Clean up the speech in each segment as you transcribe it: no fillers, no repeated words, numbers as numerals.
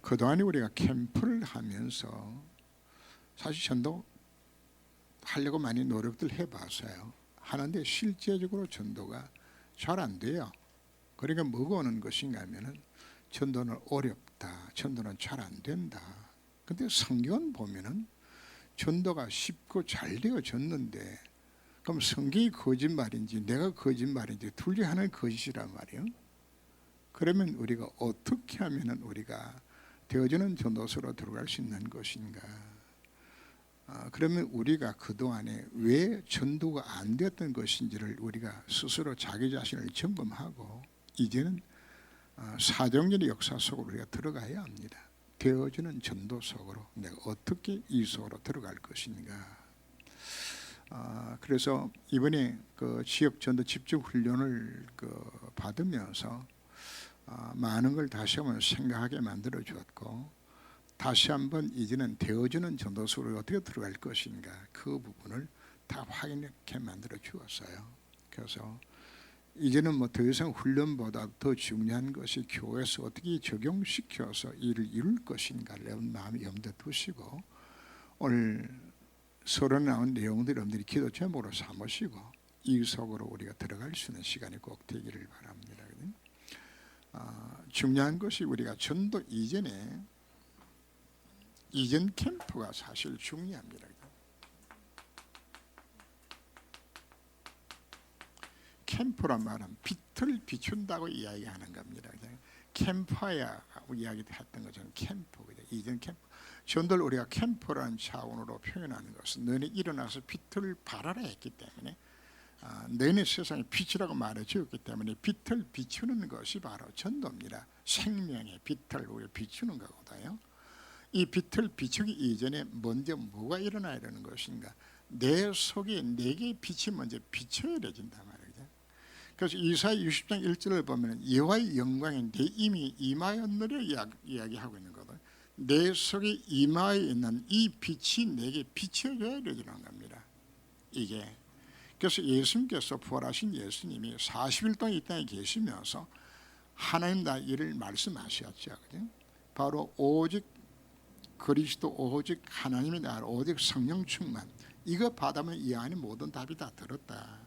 그동안에 우리가 캠프를 하면서 사실 전도 하려고 많이 노력들 해봤어요. 하는데 실제적으로 전도가 잘 안 돼요. 그러니까 뭐가 오는 것인가 하면은 전도는 어렵다, 전도는 잘 안 된다. 근데 성경은 보면은 전도가 쉽고 잘 되어졌는데, 그럼 성경이 거짓말인지 내가 거짓말인지 둘 중에 하나는 거짓이란 말이에요. 그러면 우리가 어떻게 하면은 우리가 되어지는 전도서로 들어갈 수 있는 것인가? 그러면 우리가 그동안에 왜 전도가 안 되었던 것인지를 우리가 스스로 자기 자신을 점검하고 이제는 사정전의 역사 속으로 우리가 들어가야 합니다. 되어지는 전도 속으로 내가 어떻게 이 속으로 들어갈 것인가. 그래서 이번에 그 지역 전도 집중 훈련을 받으면서 많은 걸 다시 한번 생각하게 만들어 주었고, 다시 한번 이제는 되어지는 전도서로 어떻게 들어갈 것인가, 그 부분을 다 확인하게 만들어 주었어요. 그래서 이제는 뭐 더 이상 훈련보다 더 중요한 것이 교회에서 어떻게 적용시켜서 이를 이룰 것인가를 마음에 염두에 두시고, 오늘 서로 나온 내용들 여러분들이 기도 제목으로 삼으시고 이 속으로 우리가 들어갈 수 있는 시간이 꼭 되기를 바랍니다. 중요한 것이 우리가 전도 이전에 이전 캠프가 사실 중요합니다. 캠프란 말은 빛을 비춘다고 이야기하는 겁니다. 캠프파이어라고 이야기했던 것처럼 캠프, 이전 캠프. 전도를 우리가 캠프라는 차원으로 표현하는 것은 너네 일어나서 빛을 발하라 했기 때문에, 너네 세상에 빛이라고 말해 주었기 때문에 빛을 비추는 것이 바로 전도입니다. 생명의 빛을 우리가 비추는 거거든요. 이 빛을 비추기 이전에 먼저 뭐가 일어나야 되는 것인가? 내 속에 내게 빛이 먼저 비춰야 되진단 말이죠. 그래서 이사야 60장 1절을 보면 여호와의 영광이 내 이미 임하였느라 이야기하고 있는 거거든요. 내 속에 임하에 있는 이 빛이 내게 비춰져야 되는 겁니다. 이게 그래서 예수님께서 부활하신 예수님이 40일 동안 이 땅에 계시면서 하나님 나라의 일을 말씀하셨죠. 바로 오직 그리스도, 오직 하나님의 나라, 오직 성령 충만, 이거 받으면 이 안에 모든 답이 다 들었다.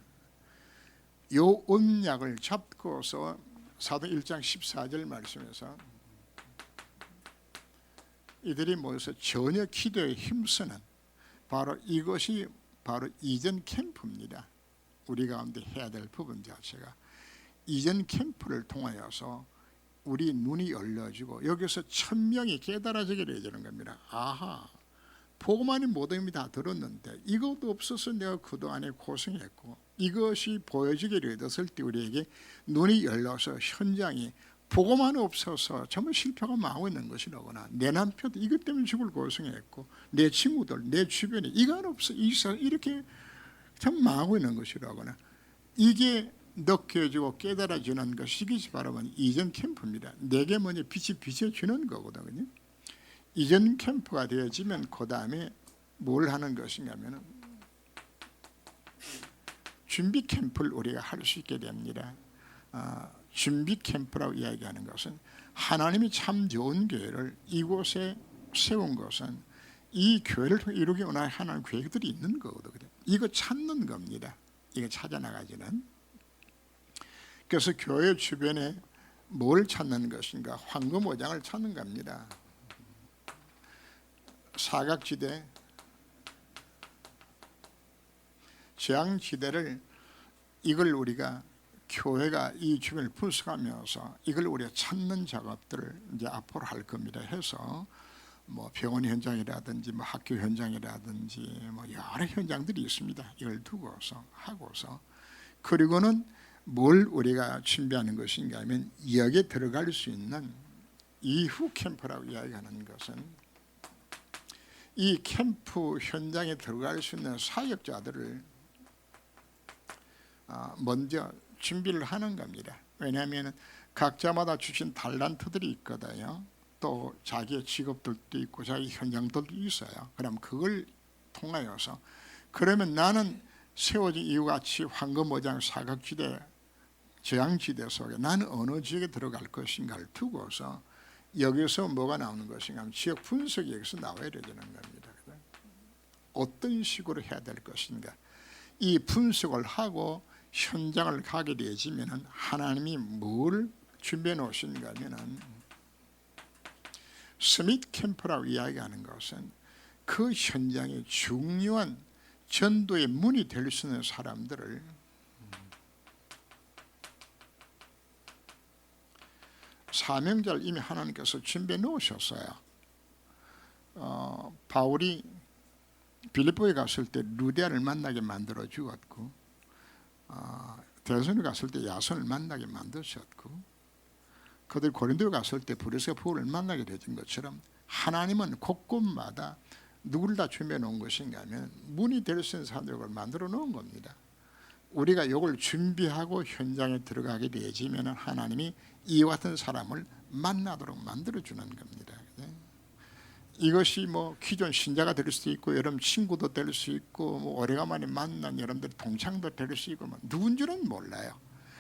요 언약을 잡고서 사도행 1장 14절 말씀에서 이들이 모여서 전혀 기도에 힘쓰는, 바로 이것이 바로 이전 캠프입니다. 우리 가운데 해야 될 부분 자체가 이전 캠프를 통하여서 우리 눈이 열려지고 여기서 1000명이 깨달아지게 되는 겁니다. 아하, 복음만이 모든 힘이 다 들었는데 이것도 없어서 내가 그동안에 고생했고, 이것이 보여지게 되었을 때 우리에게 눈이 열려서 현장이 복음만 없어서 정말 실패가 망하고 있는 것이라거나, 내 남편도 이것 때문에 죽을 고생했고, 내 친구들, 내 주변에 이거 없어 이렇게 참 망하고 있는 것이라거나, 이게 느껴지고 깨달아지는 것이 바로 이전 캠프입니다. 내게 먼저 빛이 비춰주는 거거든요. 이전 캠프가 되어지면 그 다음에 뭘 하는 것인가 하면 준비 캠프를 우리가 할 수 있게 됩니다. 준비 캠프라고 이야기하는 것은 하나님이 참 좋은 교회를 이곳에 세운 것은 이 교회를 통해 이루기 원하는 하나님 계획들이 있는 거거든요. 이거 찾는 겁니다. 이거 찾아나가지는. 그래서 교회 주변에 뭘 찾는 것인가? 황금오장을 찾는 겁니다. 사각지대, 재앙지대를, 이걸 우리가 교회가 이 주변을 분석하면서 이걸 우리가 찾는 작업들을 이제 앞으로 할 겁니다. 해서 뭐 병원 현장이라든지 뭐 학교 현장이라든지 뭐 여러 현장들이 있습니다. 이걸 두고서 하고서, 그리고는 뭘 우리가 준비하는 것인가 하면 여기에 들어갈 수 있는 이후 캠프라고 이야기하는 것은 이 캠프 현장에 들어갈 수 있는 사역자들을 먼저 준비를 하는 겁니다. 왜냐하면 각자마다 주신 달란트들이 있거든요. 또 자기의 직업들도 있고 자기 현장들도 있어요. 그럼 그걸 통하여서, 그러면 나는 세워진 이유같이 황금오장, 사각지대, 재앙지대 속에 나는 어느 지역에 들어갈 것인가를 두고서 여기서 뭐가 나오는 것인가 하면 지역 분석이 여기서 나와야 되는 겁니다. 어떤 식으로 해야 될 것인가, 이 분석을 하고 현장을 가게 되지면 하나님이 뭘 준비해 놓으신가 하면, 스밋 캠프라고 이야기하는 것은 그 현장의 중요한 전도의 문이 될 수 있는 사람들을 사명자를 이미 하나님께서 준비해 놓으셨어요. 바울이 빌립보에 갔을 때 루디아를 만나게 만들어 주었고, 데살로니가 갔을 때 야손을 만나게 만드셨고, 그들 고린도에 갔을 때 브리스가 바울을 만나게 되진 것처럼 하나님은 곳곳마다 누구를 다 준비해 놓은 것인가 하면 문이 될 수 있는 사람들을 만들어 놓은 겁니다. 우리가 이걸 준비하고 현장에 들어가게 되지면 하나님이 이와 같은 사람을 만나도록 만들어 주는 겁니다. 이것이 뭐 기존 신자가 될 수도 있고, 여러분 친구도 될 수 있고, 뭐 오래간만에 만난 여러분들 동창도 될 수 있고, 누군 줄은 몰라요.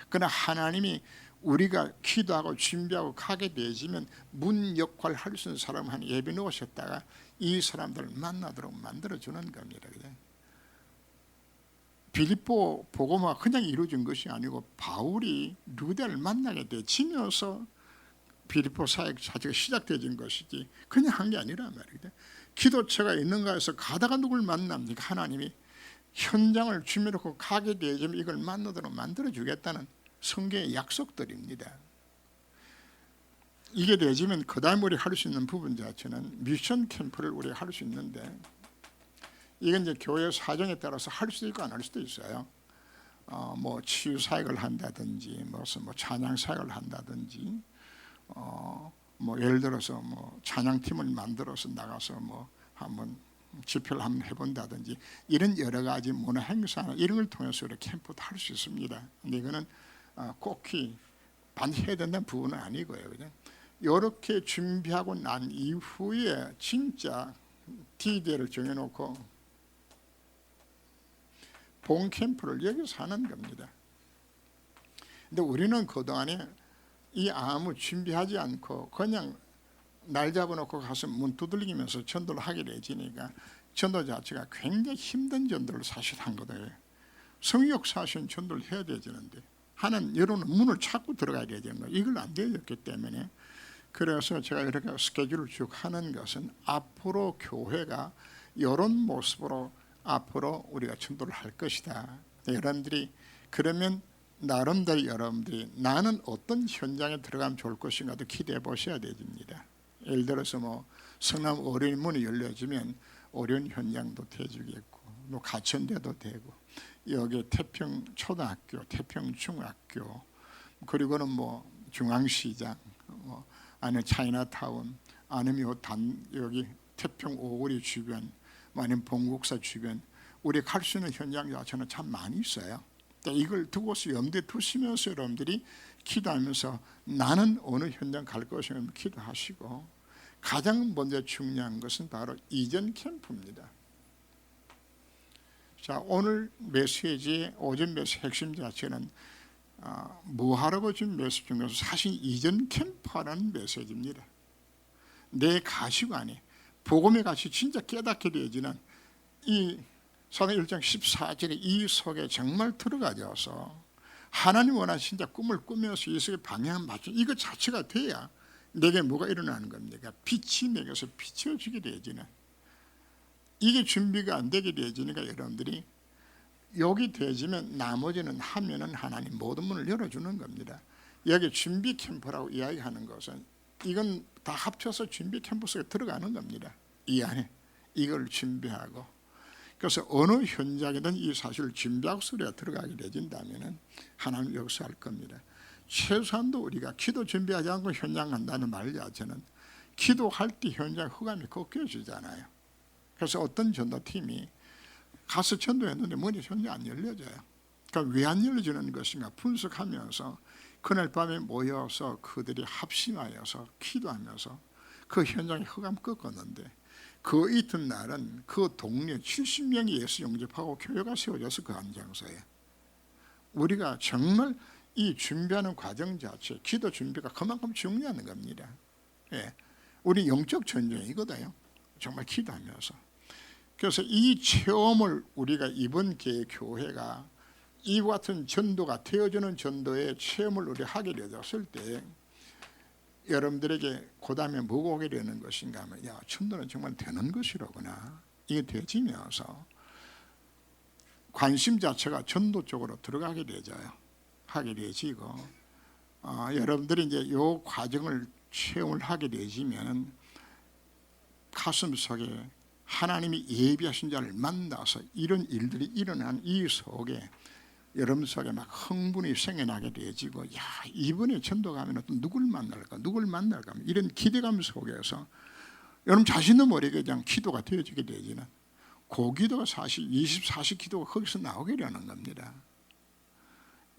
그러나 하나님이 우리가 기도하고 준비하고 가게 되지면 문 역할을 할 수 있는 사람을 한 예배 놓으셨다가 이 사람들을 만나도록 만들어 주는 겁니다. 빌립보 복음화가 그냥 이루어진 것이 아니고 바울이 루디아를 만나게 되면서 빌립보 사역 자체가 시작되어진 것이지 그냥 한 게 아니란 말이에요. 기도처가 있는가 해서 가다가 누굴 만납니까? 하나님이 현장을 준비해놓고 가게 되면 이걸 만나도록 만들어 주겠다는 성경의 약속들입니다. 이게 되지면 그 다음 우리 할 수 있는 부분 자체는 미션 캠프를 우리가 할 수 있는데, 이건 이제 교회 사정에 따라서 할 수도 있고 안 할 수도 있어요. 뭐 치유 사역을 한다든지, 무슨 뭐 찬양 사역을 한다든지, 뭐 예를 들어서 뭐 찬양팀을 만들어서 나가서 뭐 한번 집회를 한번 해본다든지, 이런 여러 가지 문화 행사나 이런 걸 통해서 우리 캠프도 할 수 있습니다. 근데 이거는 꼭히 반드시 해야 된다는 부분은 아니고요. 그냥 이렇게 준비하고 난 이후에 진짜 D-Day를 정해놓고 본 캠프를 여기서 하는 겁니다. 근데 우리는 그동안에 이 아무 준비하지 않고 그냥 날 잡아놓고 가서 문 두들기면서 전도를 하게 되지니까 전도 자체가 굉장히 힘든 전도를 사실 한 거예요. 성역사신 전도를 해야 되지는데 하는 여러분 문을 찾고 들어가야 되는 거예요. 이걸 안 되었기 때문에, 그래서 제가 이렇게 스케줄을 쭉 하는 것은 앞으로 교회가 이런 모습으로 앞으로 우리가 전도를 할 것이다. 여러분들이 그러면 나름대로 여러분들이 나는 어떤 현장에 들어가면 좋을 것인가도 기대해 보셔야 됩니다. 예를 들어서 뭐 성남 어린이 문이 열려지면 어려운 현장도 돼주겠고, 뭐 가천대도 되고, 여기 태평 초등학교, 태평 중학교, 그리고는 뭐 중앙시장, 뭐 아니면 차이나타운, 아니면 여기 태평 오거리 주변, 아니면 봉국사 주변, 우리 갈 수 있는 현장 자체는 참 많이 있어요. 이걸 두고서 염두에 두시면서 여러분들이 기도하면서 나는 어느 현장 갈 것인가 기도하시고, 가장 먼저 중요한 것은 바로 이전 캠프입니다. 자, 오늘 메시지의 오전 메시지 핵심 자체는 뭐 하라고 준 메시지 중에서 사실 이전 캠프라는 메시지입니다. 내 가시관에 복음의 가시 진짜 깨닫게 되어지는 이 사도행 1장 14절에 이 속에 정말 들어가져서 하나님 원하신 진짜 꿈을 꾸면서 이 속에 방향을 맞춘 이것 자체가 돼야 내게 뭐가 일어나는 겁니까? 빛이 내게서 비춰지게 되어지는, 이게 준비가 안 되게 되어지니까 여러분들이 여기 되어지면 나머지는 하면은 하나님 모든 문을 열어주는 겁니다. 여기 준비 캠프라고 이야기하는 것은 이건 다 합쳐서 준비 캠프 속에 들어가는 겁니다. 이 안에 이걸 준비하고, 그래서 어느 현장이든 이 사실을 준비하고 우리가 들어가게 되진다면 하나님 역사할 겁니다. 최소한도 우리가 기도 준비하지 않고 현장 간다는 말 자체는 기도할 때 현장 흑암이 꺾여지잖아요. 그래서 어떤 전도팀이 가서 전도했는데 문이 현장 안 열려져요. 그러니까 왜 안 열려지는 것인가 분석하면서 그날 밤에 모여서 그들이 합심하여서 기도하면서 그 현장에 흑암 꺾었는데, 그 이튿날은 그 동네 70명이 예수 영접하고 교회가 세워져서 그 한 장소에 우리가 정말 이 준비하는 과정 자체, 기도 준비가 그만큼 중요한 겁니다. 예, 우리 영적 전쟁이거든요. 정말 기도하면서. 그래서 이 체험을 우리가 이번 교회가 이와 같은 전도가 되어주는 전도의 체험을 우리 하게 되었을 때 여러분들에게 그 다음에 뭐가 오게 되는 것인가 하면, 야, 전도는 정말 되는 것이로구나. 이게 되어지면서 관심 자체가 전도 쪽으로 들어가게 되져요. 하게 되지고 여러분들이 이제 이 과정을 체험을 하게 되지면 가슴 속에 하나님이 예비하신 자를 만나서 이런 일들이 일어난 이 속에 여러분 속에 막 흥분이 생겨나게 되지고, 야, 이번에 전도 가면 또 누굴 만날까 이런 기대감 속에서 여러분 자신도 모르게 그냥 기도가 되어지게 되지는, 그 기도가 사실 24시 기도가 거기서 나오게 되는 겁니다.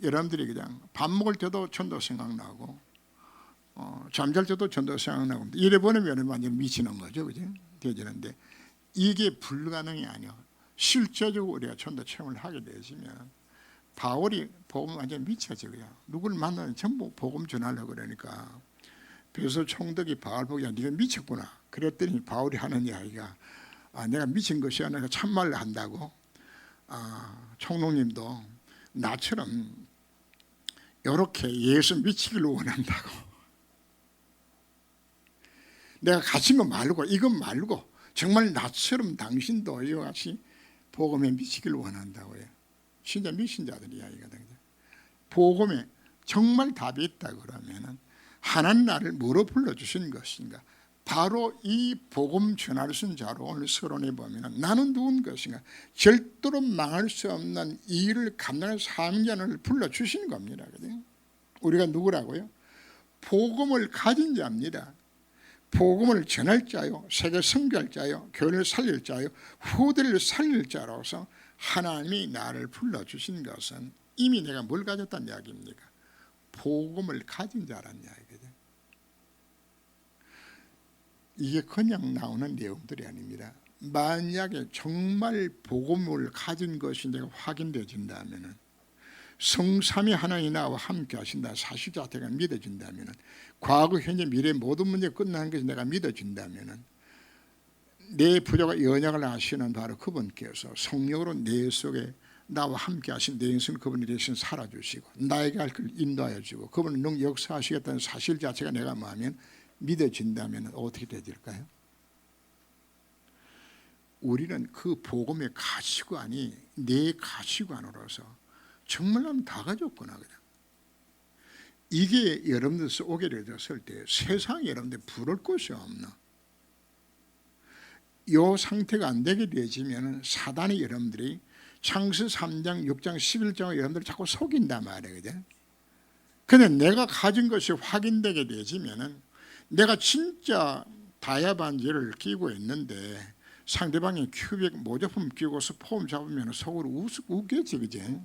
여러분들이 그냥 밥 먹을 때도 전도 생각나고 잠잘 때도 전도 생각나고 이래 보내면 완전 미치는 거죠. 그죠? 되지는데 이게 불가능이 아니요. 실제적으로 우리가 전도 체험을 하게 되시면 바울이 복음 완전 미쳐지고요. 누굴 만나면 전부 복음 전하려고 그러니까 베드로 총독이 바울 보고, 야, 네가 미쳤구나. 그랬더니 바울이 하는 이야기가, 내가 미친 것이 아니라 참말을 한다고. 총독님도 나처럼 이렇게 예수 미치기를 원한다고. 내가 가진 거 말고 이건 말고 정말 나처럼 당신도 이와 같이 복음에 미치기를 원한다고요. 진짜 미친 자들 이야기거든요. 복음에 정말 답이 있다 그러면은 하나님 나를 뭐로 불러주신 것인가? 바로 이 복음 전할 수 있는 자로 오늘 서론에 보면 나는 누군 것인가? 절대로 망할 수 없는 이 일을 감당할 사명자를 불러주신 겁니다. 우리가 누구라고요? 복음을 가진 자입니다. 복음을 전할 자요, 세계 선교할 자요, 교회를 살릴 자요, 후대를 살릴 자로서 하나님이 나를 불러주신 것은 이미 내가 뭘 가졌다는 이야기입니까? 복음을 가진 자라는 이야기거든요. 이게 그냥 나오는 내용들이 아닙니다. 만약에 정말 복음을 가진 것이 내가 확인되어진다면, 성삼위 하나님이 나와 함께 하신다 사실 자체가 믿어진다면, 과거 현재 미래 모든 문제가 끝나는 것이 내가 믿어진다면, 내 부족과 연약을 아시는 바로 그분께서 성령으로 내 속에 나와 함께 하신 내 인생을 그분이 대신 살아주시고 나에게 할 걸 인도하여 주고 그분은 능 역사하시겠다는 사실 자체가 내가 마음에 믿어진다면 어떻게 되질까요? 우리는 그 복음의 가치관이 내 가치관으로서 정말 나는 다 가졌구나. 그냥. 이게 여러분들서 오게 되었을 때 세상에 여러분들 부를 곳이 없나. 이 상태가 안 되게 되어지면 사단이 여러분들이 창세 3장, 6장, 11장을 여러분들 자꾸 속인단 말이에요. 근데 내가 가진 것이 확인되게 되어지면 내가 진짜 다이아 반지를 끼고 있는데 상대방이 큐빅 모조품 끼고서 폼 잡으면 속으로 웃겠지, 그지?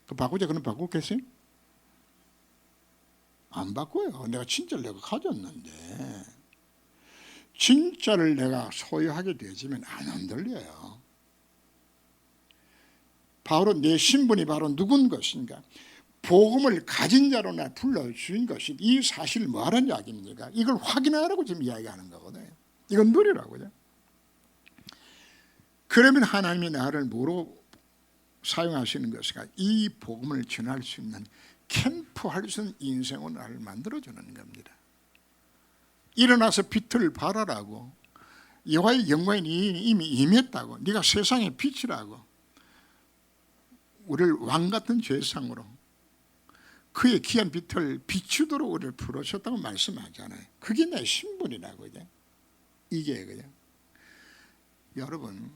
그 바꾸자, 그럼 바꾸겠어요? 안 바꿔요. 내가 진짜를 내가 가졌는데 진짜를 내가 소유하게 되어지면 안 흔들려요. 바로 내 신분이 바로 누군 것인가? 복음을 가진 자로 나 불러주신 것이 이 사실을 뭐하는 이야기입니까? 이걸 확인하라고 지금 이야기하는 거거든요. 이건 누리라고요. 그러면 하나님이 나를 뭐로 사용하시는 것인가? 이 복음을 전할 수 있는 캠프할 수 있는 인생을 나를 만들어주는 겁니다. 일어나서 빛을 발하라고, 여호와의 영광이 이미 임했다고, 네가 세상의 빛이라고, 우리를 왕같은 죄상으로 그의 귀한 빛을 비추도록 우리를 부르셨다고 말씀하잖아요. 그게 내 신분이라고. 이게 그냥 여러분,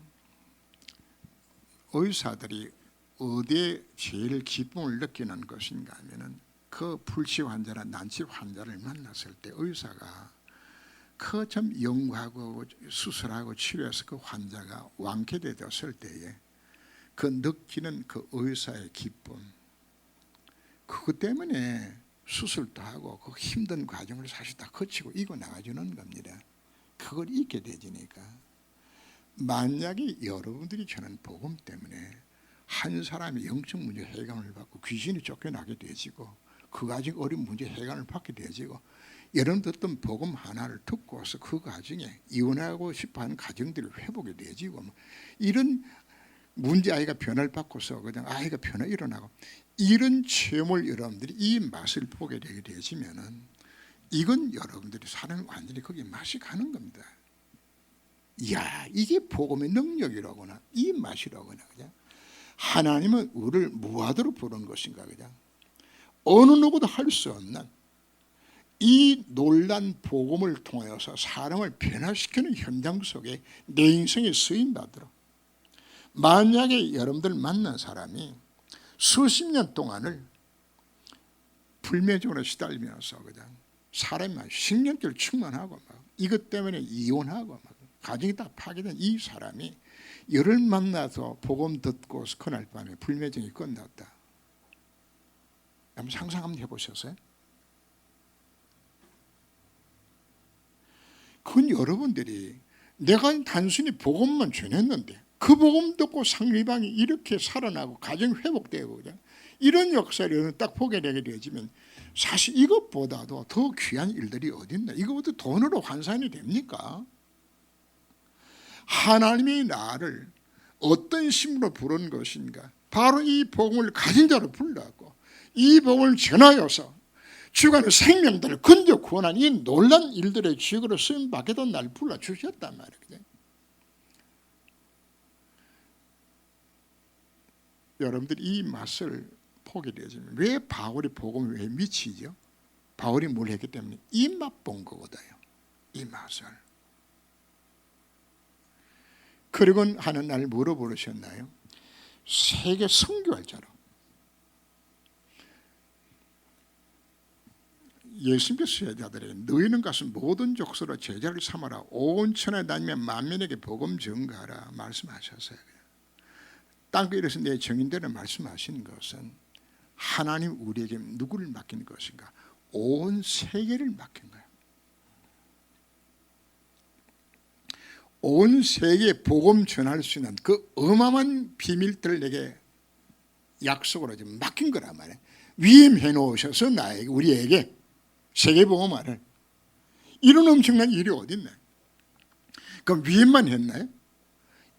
의사들이 어디에 제일 기쁨을 느끼는 것인가 하면은 그 불치 환자나 난치 환자를 만났을 때 의사가 그 좀 연구하고 수술하고 치료해서 그 환자가 완쾌되었을 때에 그 느끼는 그 의사의 기쁨, 그것 때문에 수술도 하고 그 힘든 과정을 사실 다 거치고 이겨 나가주는 겁니다. 그걸 잊게 되지니까. 만약에 여러분들이 전한 복음 때문에 한 사람이 영적 문제 해감을 받고 귀신이 쫓겨나게 되어지고 그 가지고 어려운 문제 해감을 받게 되어지고 여러분들 어떤 복음 하나를 듣고서 그 가정에 이혼하고 싶어하는 가정들이 회복이 되지고 이런 문제아이가 변화를 받고서 그냥 아이가 변화 일어나고 이런 체험을 여러분들이 이 맛을 보게 되게 되시면은 이건 여러분들이 사는 완전히 거기에 맛이 가는 겁니다. 이야, 이게 복음의 능력이라거나 이 맛이라거나 그냥 하나님은 우리를 무하도로 부른 것인가 그냥 어느 누구도 할 수 없는 이 놀란 복음을 통해서 사람을 변화시키는 현장 속에 내 인생에 쓰임받도록 만약에 여러분들 만난 사람이 수십 년 동안을 불매적으로 시달리면서 그냥 사람이 식년길 충만하고 막 이것 때문에 이혼하고 막 가정이 다 파괴된 이 사람이 열을 만나서 복음 듣고 그날 밤에 불매정이 끝났다. 한번 상상 한번 해보셨어요? 그건 여러분들이 내가 단순히 복음만 전했는데 그 복음 듣고 상대방이 이렇게 살아나고 가정이 회복되고 그냥 이런 역사를 딱 보게 되게 되지만 사실 이것보다도 더 귀한 일들이 어디 있나? 이것보다 돈으로 환산이 됩니까? 하나님이 나를 어떤 심으로 부른 것인가? 바로 이 복음을 가진 자로 불렀고 이 복음을 전하여서 주관의 생명들을 건져 구원한 이 놀란 일들의 주역으로 쓰임받게도 날 불러주셨단 말이에요. 여러분들이 이 맛을 보게 되지만 왜 바울이 복음을 왜 미치죠? 바울이 뭘 했기 때문에 이 맛 본 거거든요. 이 맛을. 그리고 하는 날 뭐로 부르셨나요? 세계 선교할 자로. 예수님께서 제자들에게 너희는 가서 모든 족속으로 제자를 삼아라 온 천하에 다니며 만민에게 복음 전가하라 말씀하셨어요. 땅끝에서 내 정인대로 말씀하신 것은 하나님 우리에게 누구를 맡긴 것인가? 온 세계를 맡긴 거예요. 온 세계에 복음 전할 수 있는 그 어마어마한 비밀들을 내게 약속으로 지금 맡긴 거란 말이에요. 위임해 놓으셔서 나에게 우리에게 세계복음화를 이런 엄청난 일이 어디 있나요? 그럼 위임만 했나요?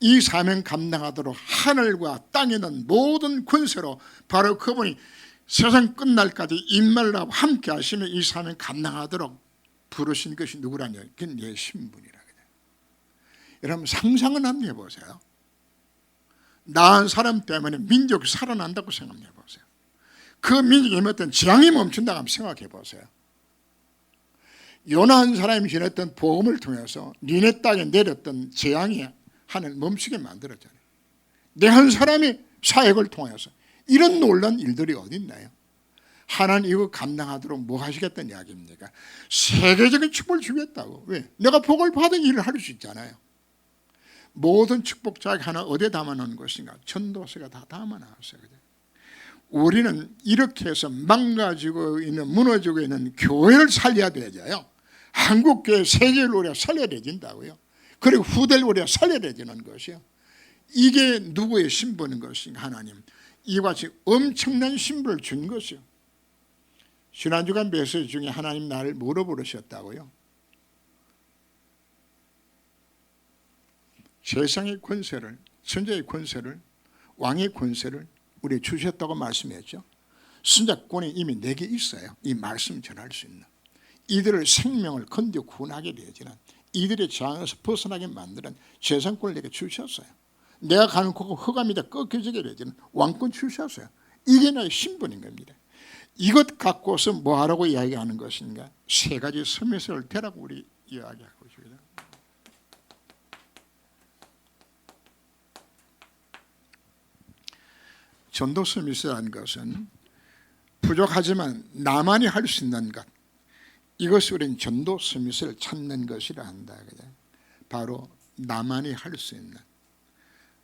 이 사명 감당하도록 하늘과 땅에 있는 모든 권세로 바로 그분이 세상 끝날까지 임말라고 함께 하시며 이 사명 감당하도록 부르신 것이 누구라냐? 그건 내 신분이라. 여러분 상상은 한번 해보세요. 나은 사람 때문에 민족이 살아난다고 생각해 보세요. 그 민족이 어떤 재앙이 멈춘다고 한번 생각해 보세요. 요나 한 사람이 전했던 복음을 통해서 니네 땅에 내렸던 재앙이 하늘 멈추게 만들었잖아요. 내 한 사람이 사역을 통해서 이런 놀란 일들이 어디 있나요? 하나님 이거 감당하도록 뭐 하시겠다는 이야기입니까? 세계적인 축복을 주겠다고. 왜? 내가 복을 받은 일을 할 수 있잖아요. 모든 축복 자기 하나 어디에 담아놓은 것인가? 전도서가 다 담아놨어요. 우리는 이렇게 해서 망가지고 있는 무너지고 있는 교회를 살려야 되잖아요. 한국교회 세계를 우리가 살려야 된다고요. 그리고 후대를 우리가 살려야 되는 것이요. 이게 누구의 신분인 것인가? 하나님 이와 같이 엄청난 신분을 준 것이요. 지난주간 메시지 중에 하나님 나를 뭐로 부르셨다고요? 세상의 권세를, 선자의 권세를, 왕의 권세를 우리에 주셨다고 말씀했죠. 선자권이 이미 내게 있어요. 이 말씀 전할 수 있는. 이들을 생명을 건져 구원하게 되어지는 이들의 저항에서 벗어나게 만드는 재산권을 내게 주셨어요. 내가 가는 곳과 허감이다 꺾여지게 되어지는 왕권 주셨어요. 이게 나의 신분인 겁니다. 이것 갖고서 뭐하라고 이야기하는 것인가? 세 가지 서밋을 대라고 우리 이야기하고 있습니다. 전도 서밋이라는 것은 부족하지만 나만이 할 수 있는 것, 이것을 우리는 전도 서밋을 찾는 것이라 한다. 바로 나만이 할 수 있는.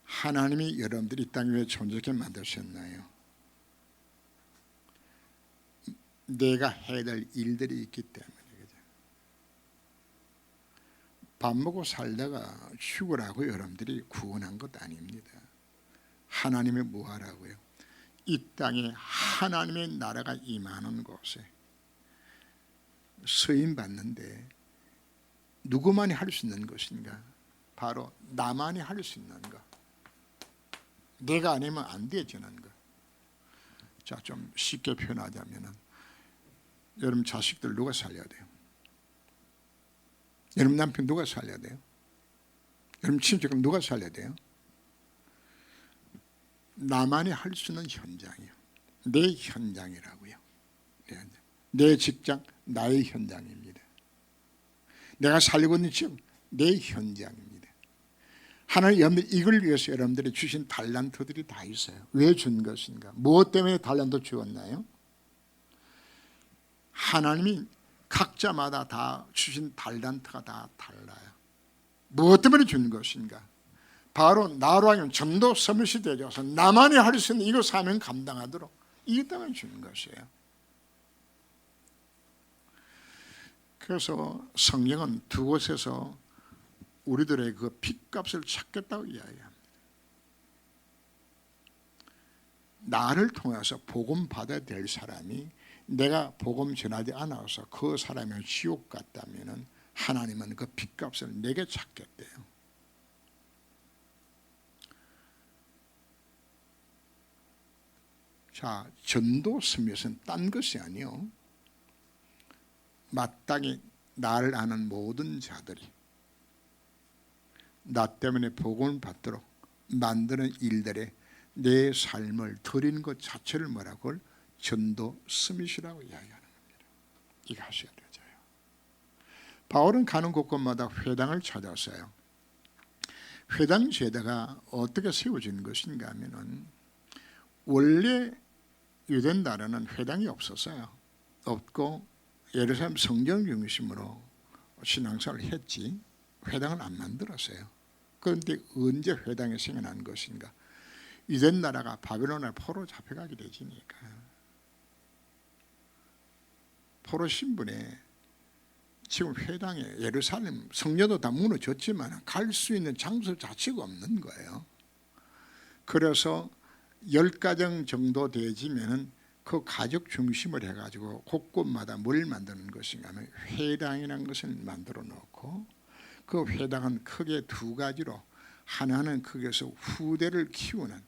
하나님이 여러분들이 이 땅에 왜 존재하게 만드셨나요? 내가 해야 될 일들이 있기 때문에. 밥 먹고 살다가 죽으라고 여러분들이 구원한 것 아닙니다. 하나님이 뭐 하라고요? 이 땅에 하나님의 나라가 임하는 곳에 쓰임 받는데 누구만이 할 수 있는 것인가? 바로 나만이 할 수 있는 것. 내가 아니면 안 되지는 것. 자, 좀 쉽게 표현하자면은 여러분 자식들 누가 살려야 돼요? 여러분 남편 누가 살려야 돼요? 여러분 친척은 누가 살려야 돼요? 나만이 할 수 있는 현장이요. 내 현장이라고요. 내 직장, 나의 현장입니다. 내가 살고 있는 지역, 내 현장입니다. 하나님 이걸 위해서 여러분들이 주신 달란트들이 다 있어요. 왜 준 것인가? 무엇 때문에 달란트 주었나요? 하나님이 각자마다 다 주신 달란트가 다 달라요. 무엇 때문에 준 것인가? 바로 나로 하여금 전도 서밋이 되어서 나만이 할 수 있는 이거 사명 감당하도록 이것 때문에 주는 것이에요. 그래서 성경은 두 곳에서 우리들의 그 핏값을 찾겠다고 이야기합니다. 나를 통해서 복음 받아야 될 사람이 내가 복음 전하지 않아서 그 사람이 지옥 갔다면 하나님은 그 핏값을 내게 찾겠대요. 자, 전도 서밋은 딴 것이 아니요, 마땅히 나를 아는 모든 자들이 나 때문에 복음을 받도록 만드는 일들에 내 삶을 드리는 것 자체를 뭐라고? 전도 서밋이라고 이야기하는 겁니다. 이거 하셔야 되죠. 바울은 가는 곳곳마다 회당을 찾았어요. 회당 제도가 어떻게 세워진 것인가 하면은 원래 유대 나라는 회당이 없었어요. 없고 예루살렘 성전 중심으로 신앙생활을 했지 회당을 안 만들었어요. 그런데 언제 회당이 생겨난 것인가? 유대 나라가 바빌론에 포로 잡혀가게 되지니까 포로 신분에 지금 회당에 예루살렘 성전도 다 무너졌지만 갈 수 있는 장소 자체가 없는 거예요. 그래서 10가정 정도 되지면은 그 가족 중심을 해가지고 곳곳마다 뭘 만드는 것인가 하면 회당이라는 것을 만들어 놓고 그 회당은 크게 두 가지로 하나는 거기에서 후대를 키우는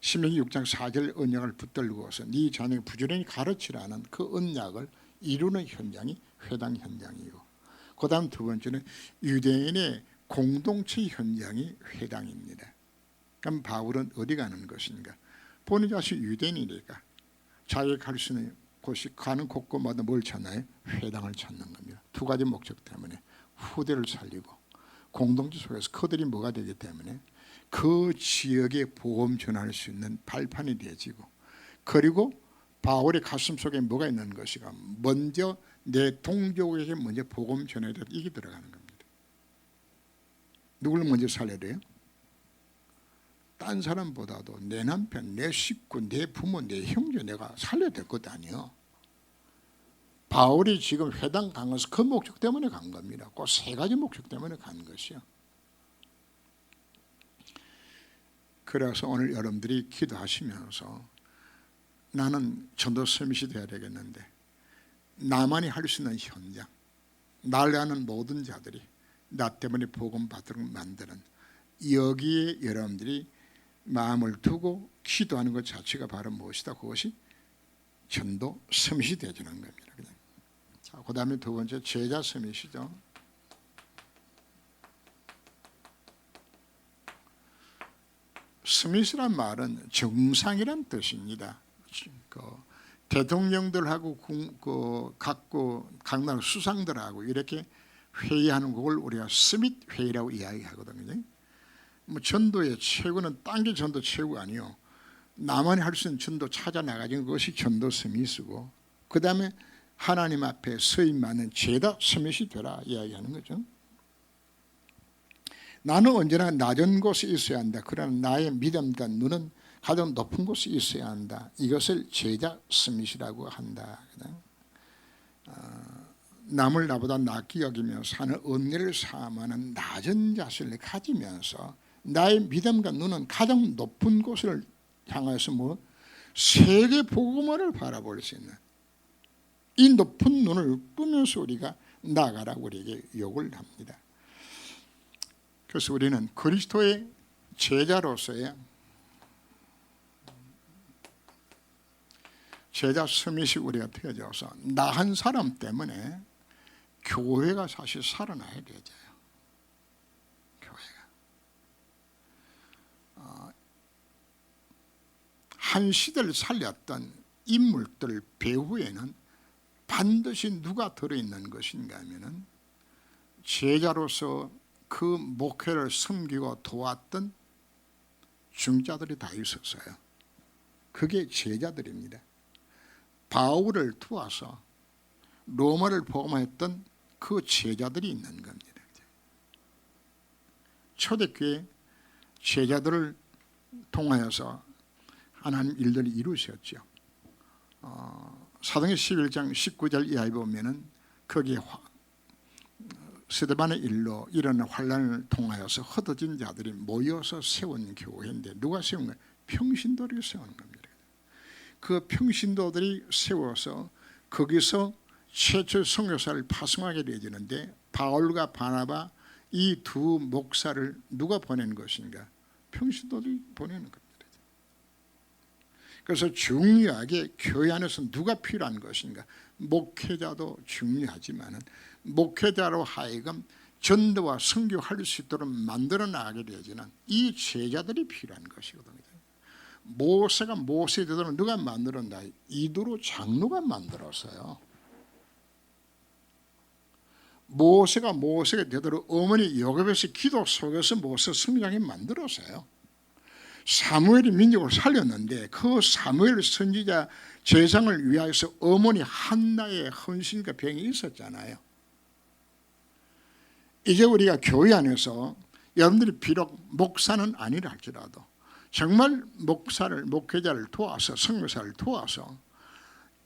신명기 6장 4절 언약을 붙들고서 네 자녀에게 부지런히 가르치라는 그 언약을 이루는 현장이 회당 현장이고 그 다음 두 번째는 유대인의 공동체 현장이 회당입니다. 그럼 바울은 어디 가는 것인가? 본인 자신 유대인이니까 자기가 갈 수 있는 곳이 가는 곳곳마다 뭘 찾나요? 회당을 찾는 겁니다. 두 가지 목적 때문에 후대를 살리고 공동체 속에서 그들이 뭐가 되기 때문에 그 지역에 복음 전할 수 있는 발판이 되어지고 그리고 바울의 가슴 속에 뭐가 있는 것이가 먼저 내 동족에게 먼저 복음 전해야 돼. 이게 들어가는 겁니다. 누굴 먼저 살려야 돼요? 딴 사람보다도 내 남편, 내 식구, 내 부모, 내 형제 내가 살려야 될 것도 아니에요. 바울이 지금 회당 간 것은 그 목적 때문에 간 겁니다. 그 세 가지 목적 때문에 간 것이요. 그래서 오늘 여러분들이 기도하시면서 나는 전도 서밋이 되어야 되겠는데 나만이 할 수 있는 현장, 날 아는 모든 자들이 나 때문에 복음 받도록 만드는 여기에 여러분들이 마음을 두고 기도하는 것 자체가 바로 무엇이다? 그것이 전도 서밋이 되어주는 겁니다. 자, 그 다음에 두 번째 제자 서밋이죠. 서밋이란 말은 정상이란 뜻입니다. 그 대통령들하고 각 나라 수상들하고 이렇게 회의하는 걸 우리가 서밋 회의라고 이야기하거든요. 뭐 전도의 최고는 딴 게 전도 최고가 아니요. 나만이 할 수 있는 전도 찾아 나가는 것이 전도 서밋이고 그 다음에 하나님 앞에 서임 받는 제자 서밋이 되라 이야기하는 거죠. 나는 언제나 낮은 곳에 있어야 한다. 그러나 나의 믿음과 눈은 가장 높은 곳에 있어야 한다. 이것을 제자 서밋이라고 한다. 남을 나보다 낫게 여기면서 하는 은혜를 사모하는 낮은 자세를 가지면서 나의 믿음과 눈은 가장 높은 곳을 향해서 세계 복음화를 바라볼 수 있는 이 높은 눈을 뜨면서 우리가 나아가라고 우리에게 요구를 합니다. 그래서 우리는 그리스도의 제자로서의 제자 스밋이 우리가 되어져서 나 한 사람 때문에 교회가 사실 살아나야 되죠. 교회가 한 시대를 살렸던 인물들 배후에는 반드시 누가 들어있는 것인가 하면은 제자로서 그 목회를 섬기고 도왔던 중자들이 다 있었어요. 그게 제자들입니다. 바울을 도와서 로마를 복음했던 그 제자들이 있는 겁니다. 초대교회 제자들을 통하여서 하나님 일들을 이루셨죠. 사도행전 11장 19절 이하에 보면은 거기에 스데반의 일로 일어난 환란을 통하여서 흩어진 자들이 모여서 세운 교회인데 누가 세운 거예요? 평신도들이 세운 겁니다. 그 평신도들이 세워서 거기서 최초 선교사를 파송하게 되어지는데 바울과 바나바 이 두 목사를 누가 보낸 것인가? 평신도들이 보내는 겁니다. 그래서 중요하게 교회 안에서 누가 필요한 것인가? 목회자도 중요하지만 목회자로 하여금 전도와 선교할 수 있도록 만들어 나가게 되어지는 이 제자들이 필요한 것이거든요. 모세가 모세대로 누가 만들었나? 이두로 장로가 만들었어요. 모세가 되도록 어머니 요셉에서 기도 속에서 모세 성장에 만들었어요. 사무엘이 민족을 살렸는데 그 사무엘 선지자 제상을 위하여서 어머니 한나의 헌신과 병이 있었잖아요. 이제 우리가 교회 안에서 여러분들이 비록 목사는 아니라 할지라도 정말 목회자를 도와서 선교사를 도와서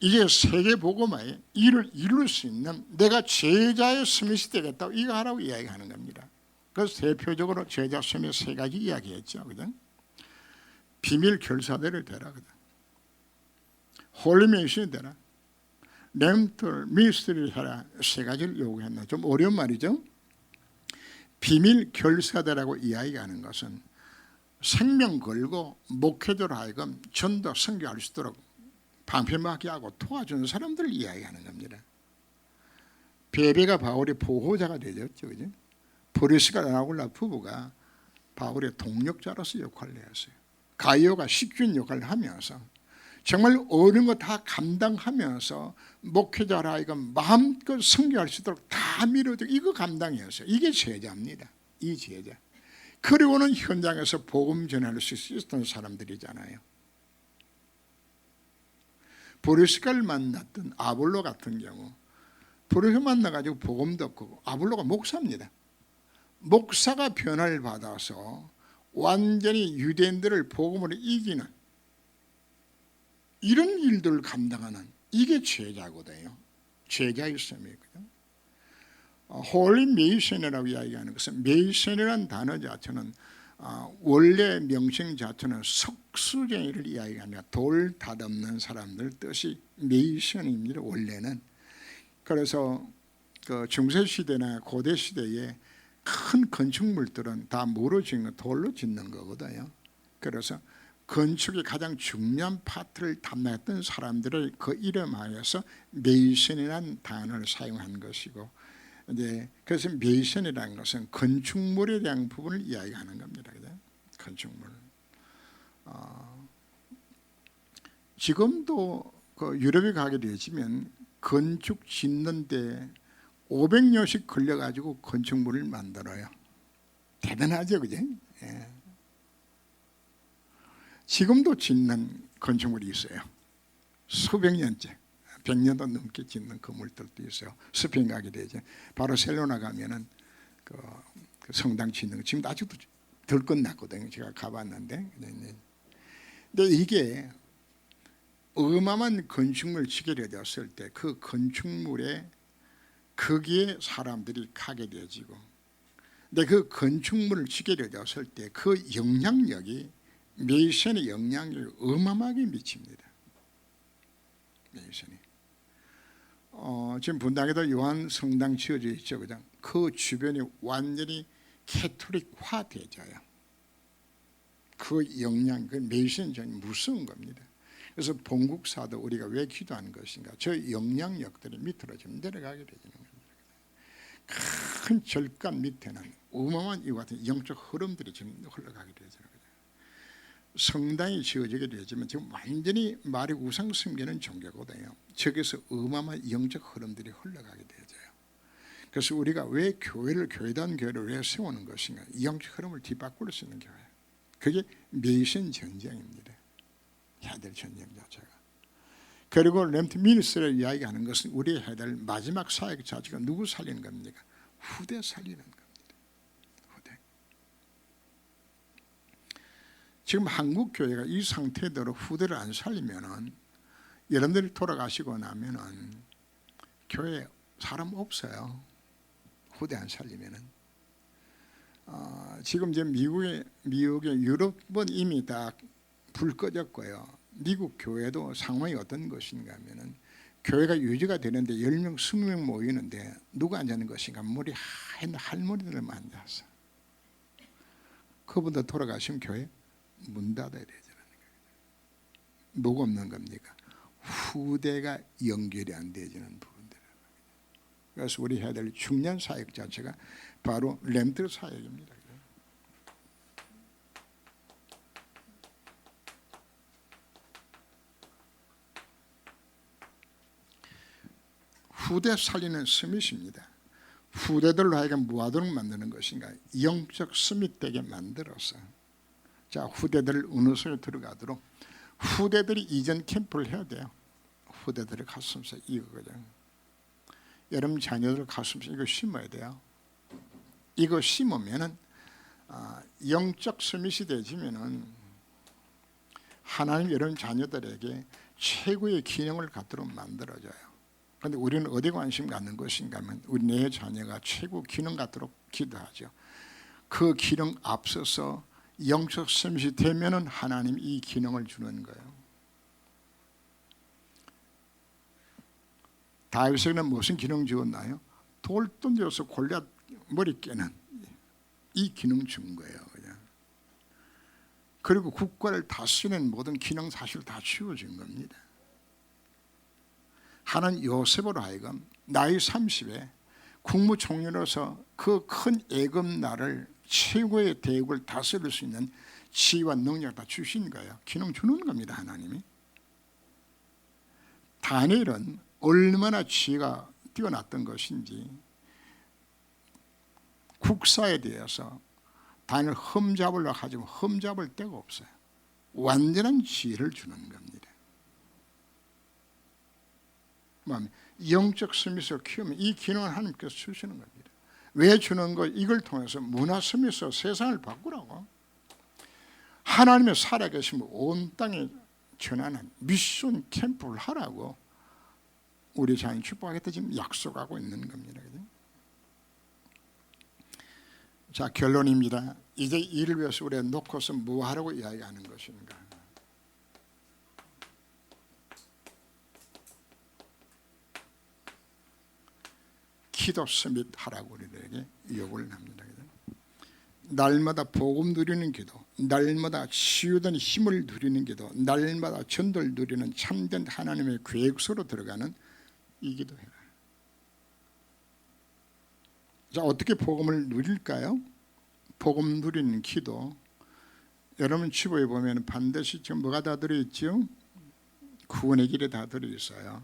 이제 세계복음화의 일을 이룰 수 있는 내가 제자의 스밋이 되겠다고 이거 하라고 이야기하는 겁니다. 그래서 대표적으로 제자 스밋 세 가지 이야기했죠. 그죠? 비밀 결사대를 되라. 홀리메이션이 되라. 렘틀 미스터리를 해라. 세 가지를 요구했나. 좀 어려운 말이죠. 비밀 결사대라고 이야기하는 것은 생명 걸고 목회자로 하여금 전도 선교할 수 있도록 방편하게 하고 도와주는 사람들을 이야기하는 겁니다. 베베가 바울의 보호자가 되었죠. 그죠? 브리스가와 아굴라 부부가 바울의 동력자로서 역할을 했어요. 가이오가 식균 역할을 하면서 정말 어려운 거 다 감당하면서 목회자로 하여금 마음껏 선교할 수 있도록 다 밀어주고 이거 감당했어요. 이게 제자입니다. 이 제자. 그리고는 현장에서 복음 전할 수 있었던 사람들이잖아요. 브리스가를 만났던 아볼로 같은 경우 브리스가 만나가지고 복음 듣고 아볼로가 목사입니다. 목사가 변화를 받아서 완전히 유대인들을 복음으로 이기는 이런 일들을 감당하는 이게 제자거든요. 제자의 셈이거든요. 홀리 메이션이라고 이야기하는 것은 메이션이라는 단어 자체는 원래 명칭 자체는 석수쟁이를 이야기합니다. 돌 다듬는 사람들 뜻이 메이션입니다. 원래는. 그래서 그 중세시대나 고대시대에 큰 건축물들은 다 뭐로 짓는 거? 돌로 짓는 거거든요. 그래서 건축의 가장 중요한 파트를 담당했던 사람들을 그 이름하여서 메이션이라는 단어를 사용한 것이고 이제 그래서 메이션이라는 것은 건축물에 대한 부분을 이야기하는 겁니다. 건축물. 지금도 그 유럽에 가게 되지면 건축 짓는데 500년씩 걸려가지고 건축물을 만들어요. 대단하죠, 그죠? 예. 지금도 짓는 건축물이 있어요. 수백 년째, 100년도 넘게 짓는 건물들도 있어요. 스페인 가게 되죠. 바르셀로나 가면은 그 성당 짓는 거 지금 아직도 덜 끝났거든요. 제가 가봤는데, 근데 이게 어마어마한 건축물 짓게 되었을 때 그 건축물에 거기에 사람들이 가게 되어지고, 근데 그 건축물을 짓게 되었을 때 그 영향력이 메이션의 영향력이 어마어마하게 미칩니다. 메이션이 지금 분당에도 요한 성당 지어져 있죠, 그죠? 그 주변이 완전히 캐톨릭화 되져요. 그 영향, 그 메신전이 무서운 겁니다. 그래서 본국사도 우리가 왜 기도하는 것인가? 저 영향력들이 밑으로 좀 내려가게 되는 겁니다. 큰 절간 밑에는 어마어마한 이와 같은 영적 흐름들이 지금 흘러가게 되죠. 성당이 지어지게 되지만 지금 완전히 말이 우상 섬기는 종교거든요. 저기서 어마어마한 영적 흐름들이 흘러가게 되죠. 그래서 우리가 왜 교회단 교회를 왜 세우는 것인가? 영적 흐름을 뒤바꿀 수 있는 교회. 그게 메신 전쟁입니다. 해야 될 전쟁 자체가. 그리고 렘트 미니스트를 이야기하는 것은 우리가 해야 될 마지막 사역 자체가 누구 살리는 겁니까? 후대 살리는 겁니다. 후대. 지금 한국 교회가 이 상태대로 후대를 안 살리면은 여러분들이 돌아가시고 나면은 교회에 사람 없어요. 후대 안 살리면은. 지금 이제 미국의 유럽은 이미 다 불 꺼졌고요. 미국 교회도 상황이 어떤 것인가 하면은 교회가 유지가 되는데 10명, 20명 모이는데 누가 앉는 것인가? 머리 하얀 할머니들만 앉아서. 그분들 돌아가시면 교회 문 닫아야 되잖아요. 뭐가 없는 겁니까? 후대가 연결이 안 되지는 부분들. 그래서 우리 해야 될 중요한 사역 자체가 바로 렘트 사역입니다. 후대 살리는 스밋입니다. 후대들로 하여금 무하도록 만드는 것인가? 영적 스밋 되게 만들어서 자 후대들 어느 속에 들어가도록 후대들이 이전 캠프를 해야 돼요. 후대들이 가슴에서 이거거든. 여러분 자녀들 가슴에서 이거 심어야 돼요. 이거 심으면은 영적 스밋이 되지면은 하나님 여러분 자녀들에게 최고의 기능을 갖도록 만들어줘요. 그런데 우리는 어디 관심 갖는 것인가 하면 우리 내 자녀가 최고 기능 갖도록 기도하죠. 그 기능 앞서서 영적 스밋이 되면은 하나님 이 기능을 주는 거예요. 다윗에게는 무슨 기능 주었나요? 돌 던져서 골리앗 머리 깨는 이 기능 준 거예요. 그냥. 그리고 국가를 다스리는 모든 기능 사실 다 치워진 겁니다. 하나는 요셉으로 하여금 나이 30에 국무총리로서 그 큰 애굽 나라를 최고의 대국을 다스릴 수 있는 지혜와 능력을 다 주신 거예요. 기능 주는 겁니다. 하나님이. 다니엘은 얼마나 지혜가 뛰어났던 것인지 국사에 대해서 다니엘 흠잡으려고 하지만 흠잡을 데가 없어요. 완전한 지혜를 주는 겁니다. 영적 스밋을 키우면 이 기능을 하나님께서 주시는 겁니다. 왜 주는 거? 이걸 통해서 문화 스밋으로 세상을 바꾸라고. 하나님의 살아계심을 온 땅에 전하는 미션 캠프를 하라고 우리 자녀 축복하겠다 지금 약속하고 있는 겁니다. 자 결론입니다. 이제 이를 위해서 우리가 놓고서 뭐 하라고 이야기하는 것인가? 기도 스밋 하라고 우리들에게 요구를 합니다. 날마다 복음 누리는 기도, 날마다 치유된 힘을 누리는 기도, 날마다 전도를 누리는 참된 하나님의 계획서로 들어가는 이 기도해라. 자 어떻게 복음을 누릴까요? 복음 누리는 기도. 여러분 집에 보면 반드시 지금 뭐가 다 들어있죠? 구원의 길에 다 들어있어요.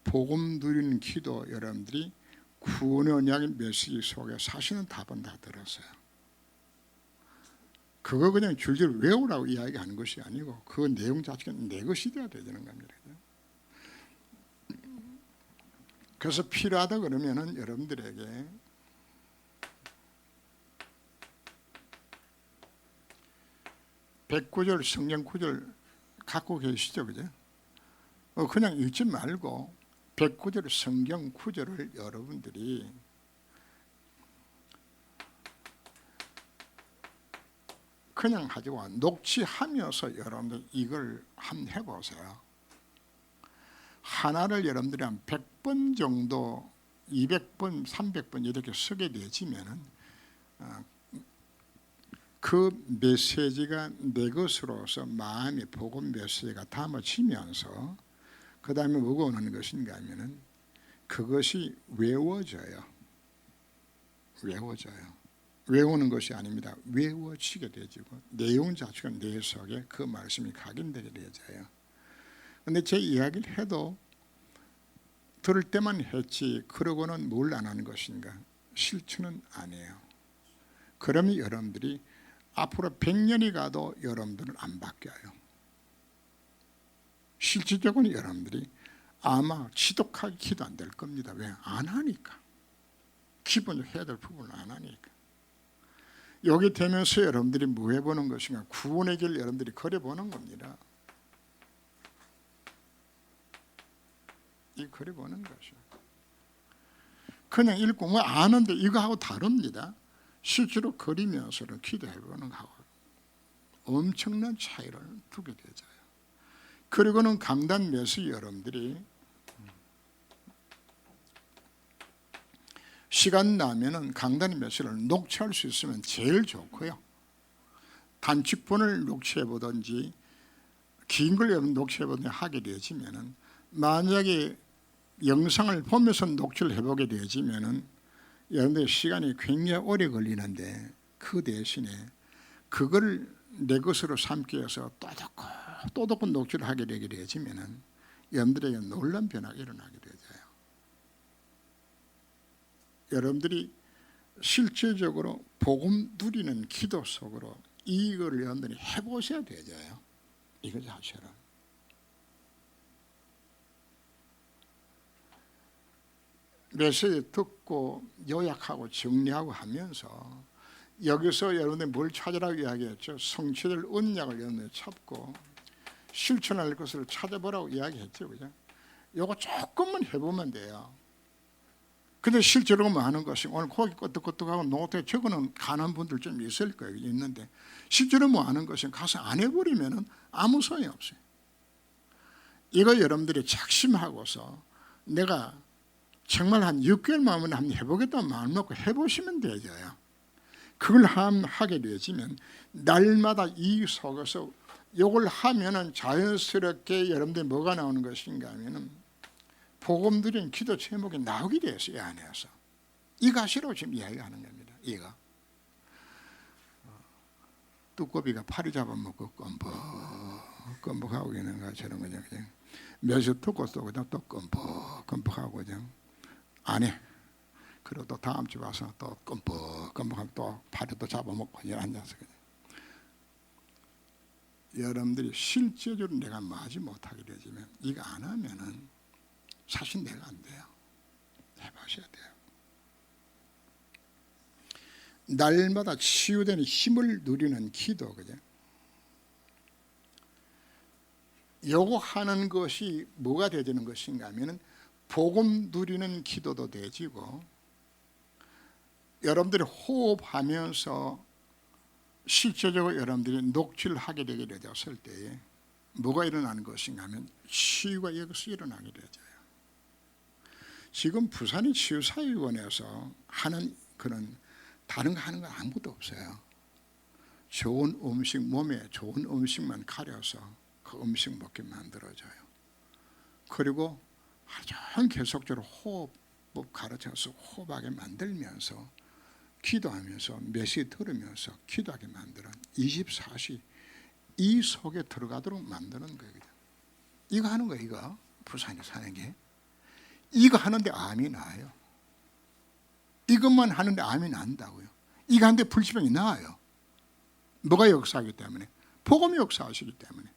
복음 누리는 기도 여러분들이 구원의 언약의 메시지 속에 사실은 답은 다 들었어요. 그거 그냥 줄줄 외우라고 이야기하는 것이 아니고 그 내용 자체가 내 것이 되어야 되는 겁니다. 그래서 필요하다 그러면은 여러분들에게 백구절 성경 구절 갖고 계시죠, 그죠? 그냥 읽지 말고 109절 성경 구절을 여러분들이 그냥 가지고 녹취하면서 여러분들 이걸 한번 해보세요. 하나를 여러분들이 한 100번 정도 200번 300번 이렇게 쓰게 되지면은 그 메시지가 내 것으로서 마음의 복음 메시지가 담아지면서 그 다음에 뭐가 오는 것인가 하면은 그것이 외워져요. 외우는 것이 아닙니다. 외워지게 되지고 내용 자체가 내 속에 그 말씀이 각인되게 되어져요. 그런데 제 이야기를 해도 들을 때만 했지 그러고는 뭘 안 하는 것인가? 실천은 안 해요. 그러면 여러분들이 앞으로 100년이 가도 여러분들은 안 바뀌어요. 실질적으로 여러분들이 아마 지독하게 기도 안 될 겁니다. 왜? 안 하니까. 기본적으로 해야 될 부분을 안 하니까. 여기 되면서 여러분들이 뭐 해보는 것인가? 구원의 길 여러분들이 걸어보는 겁니다. 이 걸어보는 것이요. 그냥 읽고 뭐 아는데 이거하고 다릅니다. 실제로 걸으면서는 기도해보는 거하고 엄청난 차이를 두게 되죠. 그리고는 강단 메시지 여러분들이 시간 나면은 강단 메시지를 녹취할 수 있으면 제일 좋고요. 단축본을 녹취해보든지 긴 걸 녹취해보든지 하게 되어지면은 만약에 영상을 보면서 녹취를 해보게 되어지면은 여러분들 시간이 굉장히 오래 걸리는데 그 대신에 그걸 내 것으로 삼기 위해서 또 듣고 녹취를 하게 되게 되어지면은 여러분들에게 놀라운 변화가 일어나게 되어요. 여러분들이 실제적으로 복음 누리는 기도 속으로 이걸 여러분들이 해보셔야 되죠. 이거 자체를. 메시지 듣고 요약하고 정리하고 하면서 여기서 여러분들이 뭘 찾으라고 이야기했죠? 성취될 언약을 여러분들이 찾고 실천할 것을 찾아보라고 이야기했죠. 그죠? 요거 조금만 해보면 돼요. 근데 실제로 뭐 하는 것이 오늘 거기 끄떡끄떡하고 노트에 적어놓은 가난 분들 좀 있을 거예요. 있는데 실제로 뭐 하는 것은 가서 안 해버리면 아무 소용이 없어요. 이거 여러분들이 작심하고서 내가 정말 한 6개월만 하면 한번 해보겠다는 마음 먹고 해보시면 되죠요. 그걸 하게 되어지면 날마다 이 속에서 이걸 하면은 자연스럽게 여러분들이 뭐가 나오는 것인가 하면은 복음 드린 기도 제목이 나오게 되었어요. 이 안에서. 이거 하시라고 지금 이야기하는 겁니다. 이거. 뚜꺼비가 파리 잡아먹고 껌뻑하고 있는 것처럼 그냥 몇시 듣고 또 그냥 또 껌뻑하고 그냥 안 해. 그리고 또 다음 주 와서 또 껌뻑하면 또 파리 또 잡아먹고 그냥 앉아서 그냥. 여러분들이 실제적으로 내가 뭐 하지 못하게 되지만 이거 안 하면은 사실 내가 안 돼요. 해보셔야 돼요. 날마다 치유되는 힘을 누리는 기도, 그죠? 요거 하는 것이 뭐가 되는 것인가 하면은 복음 누리는 기도도 되지고 여러분들이 호흡하면서 실제적으로 여러분들이 녹취를 하게 되게 되었을 때에 뭐가 일어나는 것인가 하면 치유가 여기서 일어나게 되죠. 지금 부산의 치유사회원에서 하는 그런 다른 거 하는 건 아무것도 없어요. 좋은 음식, 몸에 좋은 음식만 가려서 그 음식 먹게 만들어줘요. 그리고 하루 종일 계속적으로 호흡법 가르쳐서 호흡하게 만들면서 기도하면서 메시지 들으면서 기도하게 만드는 24시 이 속에 들어가도록 만드는 거예요. 이거 하는 거예요. 이거 부산에 사는 게. 이거 하는데 암이 나요. 이것만 하는데 암이 난다고요. 이거 하는데 불치병이 나아요. 뭐가 역사하기 때문에? 복음이 역사하시기 때문에.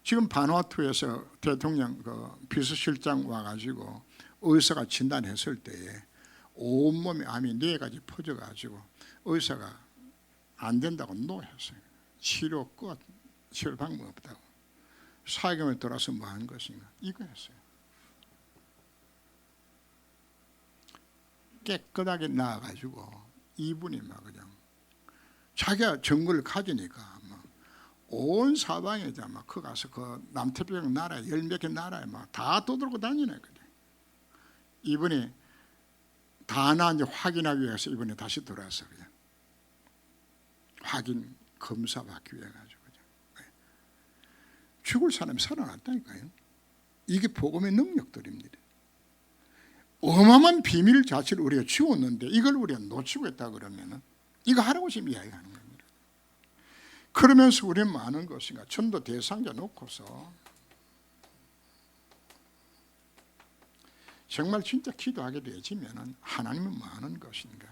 지금 바누아투에서 대통령 비서실장 와가지고 의사가 진단했을 때에 온몸에 암이 4가지 퍼져가지고 의사가 안 된다고 노했어요. 치료 끝, 치료 방법 없다고. 사경을 돌아서 뭐 하는 것인가? 이거였어요. 깨끗하게 나와가지고 이분이 막 그냥 자기가 정글을 가지니까 막 온 사방에 막 그 가서 그 남태평양 나라에 10몇 개 나라에 막 다 떠들고 다니네. 이번에 다나 이제 확인하기 위해서 이번에 다시 돌아서 그냥 확인 검사 받기 위해 가지고 죽을 사람이 살아났다니까요. 이게 복음의 능력들입니다. 어마어마한 비밀 자체를 우리가 지웠는데 이걸 우리가 놓치고 있다 그러면은 이거 하라고 지금 이야기하는 겁니다. 그러면서 우리는 많은 것인가 전도 대상자 놓고서 정말 진짜 기도하게 되어지면 하나님은 뭐 하는 것인가.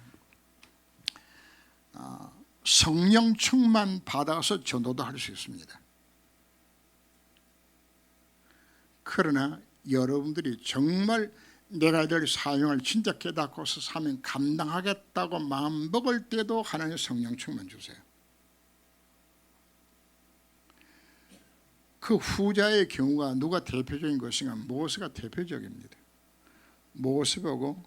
성령 충만 받아서 전도도 할 수 있습니다. 그러나 여러분들이 정말 내가 이들 사용을 진짜 깨닫고서 사명 감당하겠다고 마음 먹을 때도 하나님 성령 충만 주세요. 그 후자의 경우가 누가 대표적인 것인가? 모세가 대표적입니다. 모세보고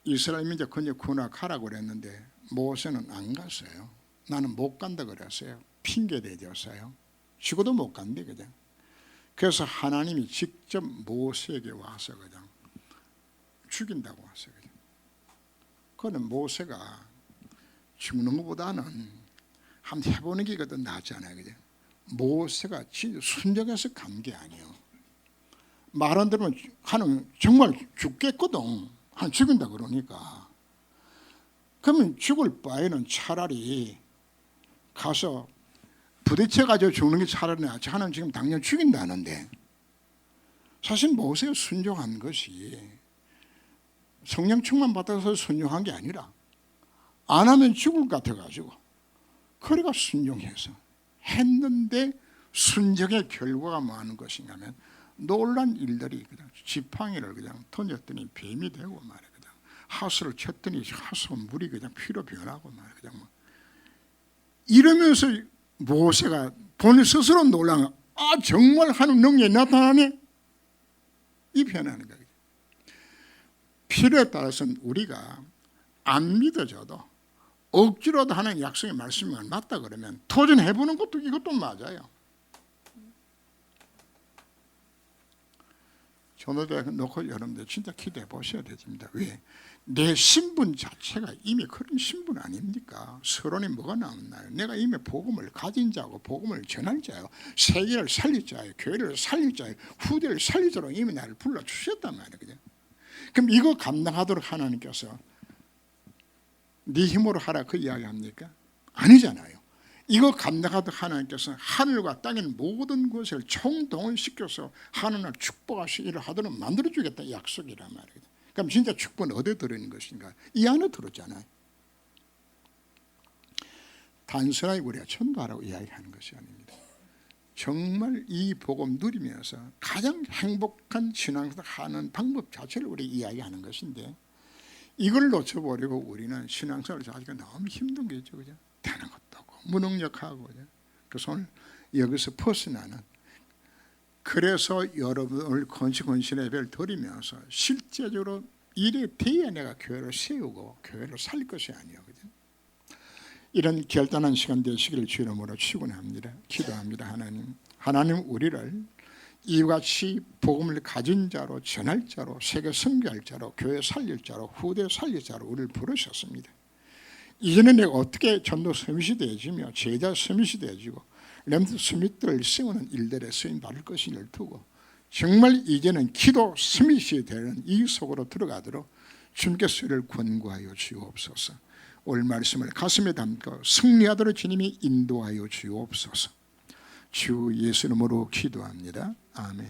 이스라엘 민족 건져 군악하라고 그랬는데 모세는 안 갔어요. 나는 못 간다 그랬어요. 핑계 대줬어요. 죽어도 못 간대 그냥. 그래서 하나님이 직접 모세에게 와서 그냥 죽인다고 왔어요. 그거는 모세가 죽는 것보다는 한번 해보는 게 더 낫지 않아요. 그죠? 모세가 진짜 순종해서 간 게 아니에요. 말 안 들으면 하는 정말 죽겠거든. 한 죽인다 그러니까. 그러면 죽을 바에는 차라리 가서 부딪혀가지고 죽는 게 차라리 낫지. 하나님 지금 당장 죽인다는데 사실 모세가 순종한 것이 성령 충만 받아서 순종한 게 아니라 안 하면 죽을 것 같아가지고 그래가 순종해서 했는데 순종의 결과가 뭐 하는 것인가 하면 놀란 일들이 그냥 지팡이를 그냥 던졌더니 뱀이 되고 말이야. 그냥 하수를 쳤더니 하수 물이 그냥 피로 변하고 말이야. 그냥 뭐 이러면서 모세가 본인 스스로 놀란 정말 하나님 능력이 나타나네 이 변하는 거예요. 필요에 따라서는 우리가 안 믿어져도 억지로도 하나님 약속의 말씀이 맞다 그러면 도전해보는 것도 이것도 맞아요. 전도대학 놓고 여러분들 진짜 기대해 보셔야 됩니다. 왜? 내 신분 자체가 이미 그런 신분 아닙니까? 서론이 뭐가 나왔나요? 내가 이미 복음을 가진 자고 복음을 전할 자요. 세계를 살릴 자요. 교회를 살릴 자요. 후대를 살릴 자로 이미 나를 불러주셨단 말이에요. 그죠? 그럼 이거 감당하도록 하나님께서 네 힘으로 하라 그 이야기 합니까? 아니잖아요. 이거 감당하도록 하나님께서 하늘과 땅의 모든 것을 총동원시켜서 하나님을 축복하시 일을 하도록 만들어주겠다 약속이란 말이에요. 그럼 진짜 축복은 어디에 들어있는 것인가? 이 안에 들었잖아요. 단순하게 우리가 전도하라고 이야기하는 것이 아닙니다. 정말 이 복음 누리면서 가장 행복한 신앙생활 하는 방법 자체를 우리 이야기하는 것인데 이걸 놓쳐버리고 우리는 신앙생활 자체가 너무 힘든 게죠. 그죠? 되는 것도 없고 무능력하고 그죠? 그래서 오늘 여기서 벗어나는 그래서 여러분을 건실의 예배를 드리면서 실제적으로 일에 대해 내가 교회를 세우고 교회를 살릴 것이 아니에요. 그죠? 이런 결단한 시간 되시기를 주 이름으로 축원합니다. 기도합니다. 하나님 우리를 이와 같이 복음을 가진 자로 전할 자로 세계 선교할 자로 교회 살릴 자로 후대 살릴 자로 우리를 부르셨습니다. 이제는 내가 어떻게 전도 서밋이 되어지며 제자 서밋이 되어지고 렘넌트 서밋들을 세우는 일들에 쓰임 받을 것을 두고 정말 이제는 기도 서밋이 되는 이 속으로 들어가도록 주님께서 우리를 권고하여 주옵소서. 오늘 말씀을 가슴에 담고 승리하도록 주님이 인도하여 주옵소서. 주 예수 이름으로 기도합니다. 아멘.